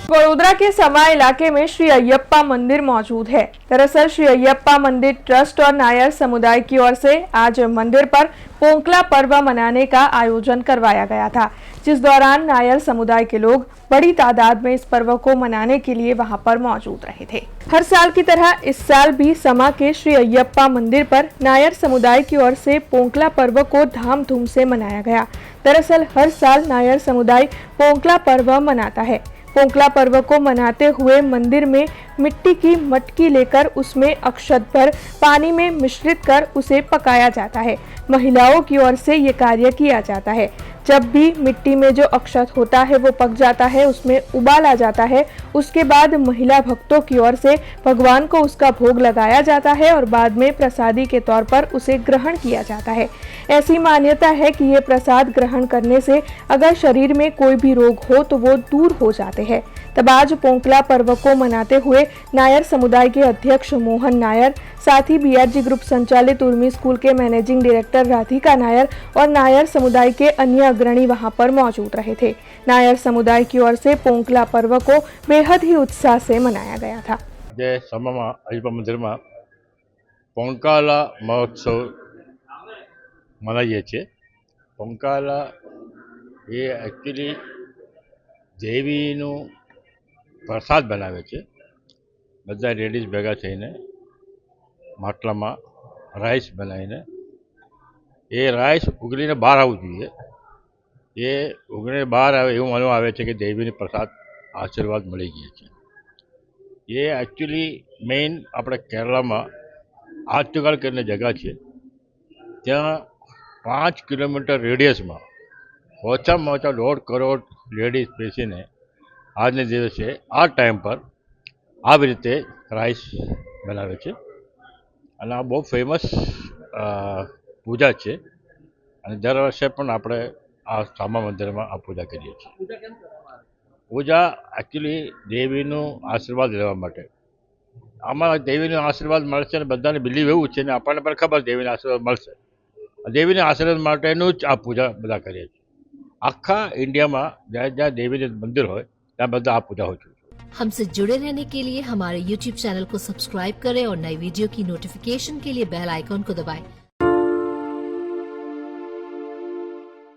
वडोदरा के समा इलाके में श्री अयप्पा मंदिर मौजूद है। दरअसल श्री अयप्पा मंदिर ट्रस्ट और नायर समुदाय की ओर से आज मंदिर पर पोंकला पर्व मनाने का आयोजन करवाया गया था, जिस दौरान नायर समुदाय के लोग बड़ी तादाद में इस पर्व को मनाने के लिए वहां पर मौजूद रहे थे। हर साल की तरह इस साल भी समा के श्री अयप्पा मंदिर पर नायर समुदाय की ओर से पोंकला पर्व को धामधूम से मनाया गया। दरअसल हर साल नायर समुदाय पोंकला पर्व मनाता है। पोंकला पर्व को मनाते हुए मंदिर में मिट्टी की मटकी लेकर उसमें अक्षत भर पानी में मिश्रित कर उसे पकाया जाता है। महिलाओं की ओर से ये कार्य किया जाता है। जब भी मिट्टी में जो अक्षत होता है वो पक जाता है, उसमें उबाल आ जाता है। उसके बाद महिला भक्तों की ओर से भगवान को उसका भोग लगाया जाता है और बाद में प्रसादी के तौर पर उसे ग्रहण किया जाता है। ऐसी मान्यता है कि ये प्रसाद ग्रहण करने से अगर शरीर में कोई भी रोग हो तो वो दूर हो जाते हैं। तब आज पोंकला पर्व को मनाते हुए नायर समुदाय के अध्यक्ष मोहन नायर, साथ ही बीआरजी ग्रुप संचालित उर्मी स्कूल के मैनेजिंग डायरेक्टर राधिका नायर और नायर समुदाय के अन्य अग्रणी वहां पर मौजूद रहे थे। नायर समुदाय की ओर से पोंकला पर्व को बेहद ही उत्साह से मनाया गया था। जय समा अयप्पा मंदिर में पोंकाला महोत्सव मनाइए छे। पोंकाला ये एक्चुअली देवीनु प्रसाद बनावे छे। बधा लेडीज भेगा थईने માટલામાં राइस बनावीने ये राइस उगलीने बहार आववुं जोईए। ये उगलीने बहार आवे एवुं मानवामां आवे छे कि देवीनो प्रसाद आशीर्वाद मळी गया छे। ये एक्चुअली मेन अपने केरला में आतुकाल करने जगह है। त्या 5 किलोमीटर रेडियस में ओछा में ओछा 1.5 करोड़ लेडीज बेसी ने आज दिवसे आ टाइम पर आ रीते राइस बनावे छे। आ बहुत फेमस पूजा है। दर वर्षे पण आपणे आ सामा मंदिर में आ पूजा करीए छीए। पूजा एक्चुअली देवीनो आशीर्वाद लेवा माटे। आमां देवीनो आशीर्वाद मळशे ने बधाने बिलीव एवुं छे ने आपणे पण खबर देवीनो आशीर्वाद मळशे। देवीनो आशीर्वाद माटेनुं ज आ पूजा बधा करीए छीए। आखा इंडिया में ज्यां ज्यां देवीनो मंदिर होय त्यां बधा आ पूजा होय छे। हमसे जुड़े रहने के लिए हमारे YouTube चैनल को सब्सक्राइब करें और नई वीडियो की नोटिफिकेशन के लिए बेल आइकॉन को दबाएं।